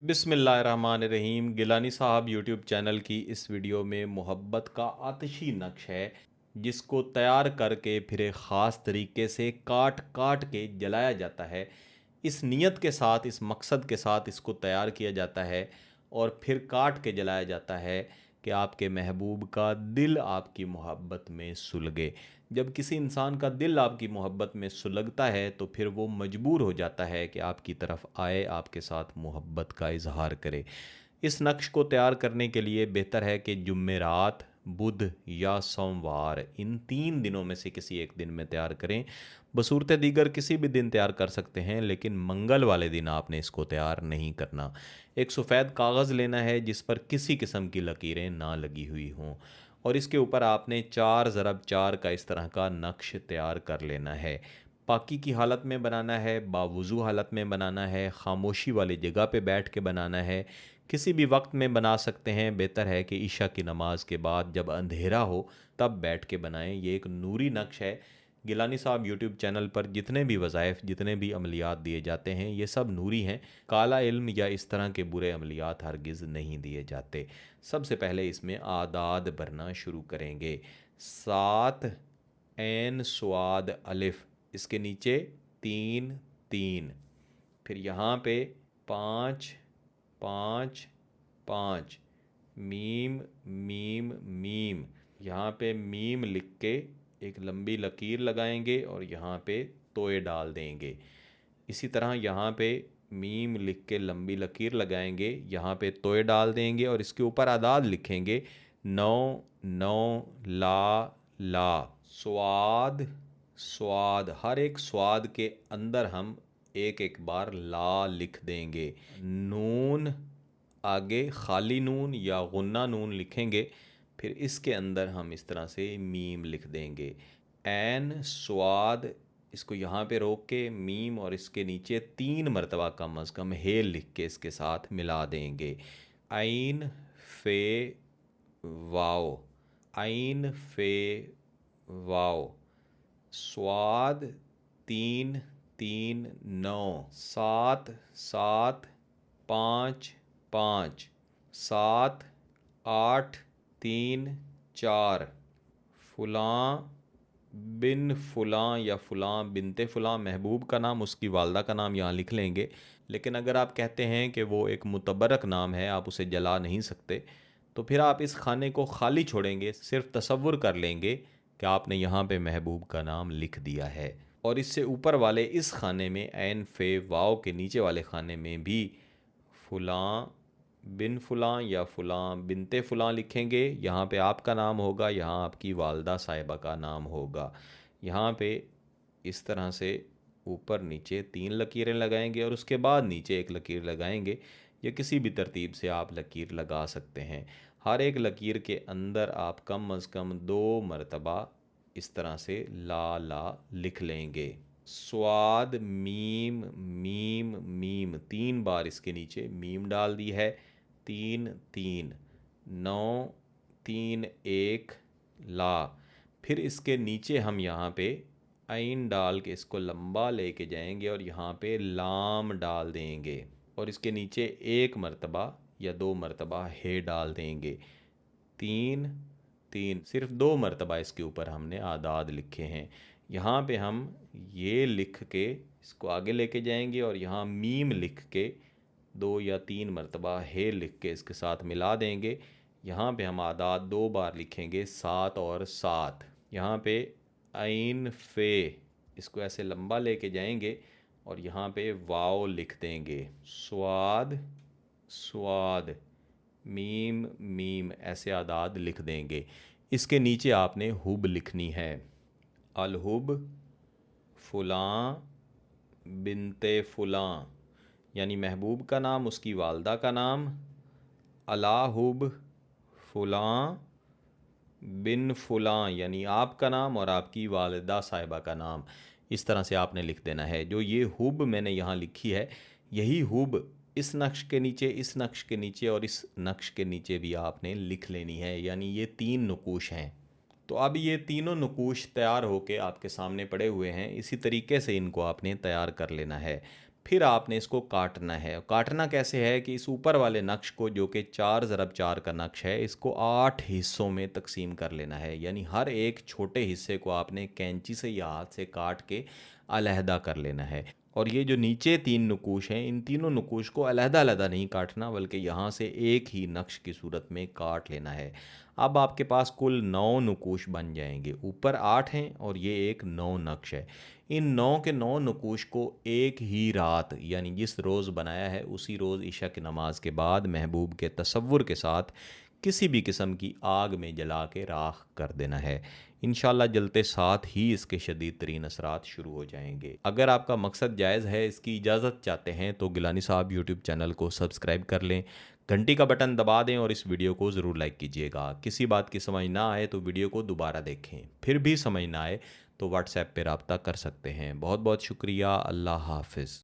बिस्मिल्लाहिर्रहमानिर्रहीम। गिलानी साहब YouTube channel की इस वीडियो में मोहब्बत का आतिशी नक्श है, जिसको तैयार करके फिर एक ख़ास तरीके से काट काट के जलाया जाता है। इस नीयत के साथ, इस मकसद के साथ इसको तैयार किया जाता है और फिर काट के जलाया जाता है कि आपके महबूब का दिल आपकी मोहब्बत में सुलगे। जब किसी इंसान का दिल आपकी मोहब्बत में सुलगता है तो फिर वो मजबूर हो जाता है कि आपकी तरफ आए, आपके साथ मोहब्बत का इजहार करे। इस नक्श को तैयार करने के लिए बेहतर है कि जुम्मेरात, बुध या सोमवार, इन 3 दिनों में से किसी एक दिन में तैयार करें। बसूरत दीगर किसी भी दिन तैयार कर सकते हैं, लेकिन मंगल वाले दिन आपने इसको तैयार नहीं करना। एक सफ़ेद कागज़ लेना है जिस पर किसी किस्म की लकीरें ना लगी हुई हों, और इसके ऊपर आपने 4 × 4 का इस तरह का नक्श तैयार कर लेना है। पाकी की हालत में बनाना है, बावुज़ू हालत में बनाना है, खामोशी वाली जगह पे बैठ के बनाना है। किसी भी वक्त में बना सकते हैं, बेहतर है कि ईशा की नमाज के बाद जब अंधेरा हो तब बैठ के बनाएं। ये एक नूरी नक्श है। गिलानी साहब यूट्यूब चैनल पर जितने भी वज़ाइफ, जितने भी अमलियात दिए जाते हैं, ये सब नूरी हैं। काला इल्म या इस तरह के बुरे अमलियात हरगिज़ नहीं दिए जाते। सबसे पहले इसमें आदाद भरना शुरू करेंगे। 7 ऐन स्वाद अलिफ, इसके नीचे 3 3, फिर यहाँ पे 5 5 5, मीम मीम मीम, यहाँ पे मीम लिख के एक लंबी लकीर लगाएंगे और यहाँ पे तोए डाल देंगे। इसी तरह यहाँ पे मीम लिख के लंबी लकीर लगाएंगे, यहाँ पे तोए डाल देंगे और इसके ऊपर आदाद लिखेंगे। 9 9 ला, स्वाद स्वाद, हर एक स्वाद के अंदर हम एक एक बार ला लिख देंगे। नून, आगे खाली नून या गुन्ना नून लिखेंगे, फिर इसके अंदर हम इस तरह से मीम लिख देंगे। ऐन स्वाद, इसको यहाँ पे रोक के मीम और इसके नीचे 3 मरतबा कम अज़ कम हे लिख के इसके साथ मिला देंगे। आइन फे वाओ, आइन फे वाओ, स्वाद 3 3 9, 7 7 5 5, 7 8 3 4, फ़ुलां बिन फ़ुलां या फ़ुलां बिनते फ़ुलां, महबूब का नाम, उसकी वालदा का नाम यहाँ लिख लेंगे। लेकिन अगर आप कहते हैं कि वो एक मुतबरक नाम है, आप उसे जला नहीं सकते, तो फिर आप इस खाने को खाली छोड़ेंगे। सिर्फ तसव्वुर कर लेंगे कि आपने यहाँ पे महबूब का नाम लिख दिया है। और इससे ऊपर वाले इस खाने में, ऐन फे वाओ के नीचे वाले खाने में भी फ़ुलां बिन फ़ुलां या फ़ुलां बिनते फ़ुलां लिखेंगे। यहाँ पे आपका नाम होगा, यहाँ आपकी वालदा साहिबा का नाम होगा। यहाँ पे इस तरह से ऊपर नीचे 3 लकीरें लगाएंगे और उसके बाद नीचे एक लकीर लगाएंगे, या किसी भी तरतीब से आप लकीर लगा सकते हैं। हर एक लकीर के अंदर आप कम अज़ कम 2 मरतबा इस तरह से ला ला लिख लेंगे। स्वाद मीम मीम मीम, 3 बार इसके नीचे मीम डाल दी है। 3 3 9 3 1 ला, फिर इसके नीचे हम यहाँ पे आइन डाल के इसको लंबा लेके जाएंगे और यहाँ पे लाम डाल देंगे और इसके नीचे 1 मरतबा या 2 मरतबा हे डाल देंगे। 3 3, सिर्फ 2 मरतबा इसके ऊपर हमने आदाद लिखे हैं। यहाँ पे हम ये लिख के इसको आगे लेके जाएंगे और यहाँ मीम लिख के 2 या 3 मरतबा हे लिख के इसके साथ मिला देंगे। यहाँ पे हम आदाद 2 बार लिखेंगे, 7 और 7। यहाँ पे आइन फ़े, इसको ऐसे लंबा लेके जाएंगे और यहाँ पे वाओ लिख देंगे। स्वाद स्वाद, मीम मीम, ऐसे आदाद लिख देंगे। इसके नीचे आपने हुब लिखनी है। अलहुब फ़ुलां बिनते फ़ुलां, यानी महबूब का नाम, उसकी वालदा का नाम। अलाहुब फ़ुलां बिन फ़ुलां, यानी आपका नाम और आपकी वालदा साहिबा का नाम। इस तरह से आपने लिख देना है। जो ये हुब मैंने यहाँ लिखी है, यही हुब इस नक्श के नीचे, इस नक्श के नीचे और इस नक्श के नीचे भी आपने लिख लेनी है। यानी ये 3 नकूश हैं। तो अब ये तीनों नकूश तैयार होके आपके सामने पड़े हुए हैं। इसी तरीके से इनको आपने तैयार कर लेना है। फिर आपने इसको काटना है। काटना कैसे है कि इस ऊपर वाले नक्श को, जो कि 4 ज़रब 4 का नक्श है, इसको 8 हिस्सों में तकसीम कर लेना है। यानी हर एक छोटे हिस्से को आपने कैंची से या हाथ से काट के अलहदा कर लेना है। और ये जो नीचे 3 नुकूश हैं, इन तीनों नुकूश को अलहदा-अलहदा नहीं काटना, बल्कि यहाँ से एक ही नक्श की सूरत में काट लेना है। अब आपके पास कुल 9 नुकूश बन जाएंगे। ऊपर 8 हैं और ये एक 9 नक्श है। इन 9 के 9 नुकूश को एक ही रात, यानी जिस रोज़ बनाया है उसी रोज़ इशा की नमाज के बाद महबूब के तसव्वुर के साथ किसी भी किस्म की आग में जला के राख कर देना है। इंशाल्लाह जलते साथ ही इसके शदीद तरीन असरात शुरू हो जाएंगे। अगर आपका मकसद जायज़ है, इसकी इजाज़त चाहते हैं, तो गिलानी साहब यूट्यूब चैनल को सब्सक्राइब कर लें, घंटी का बटन दबा दें और इस वीडियो को ज़रूर लाइक कीजिएगा। किसी बात की समझ ना आए तो वीडियो को दोबारा देखें, फिर भी समझ ना आए तो व्हाट्सएप पे रब्ता कर सकते हैं। बहुत बहुत शुक्रिया। अल्लाह हाफ़िज़।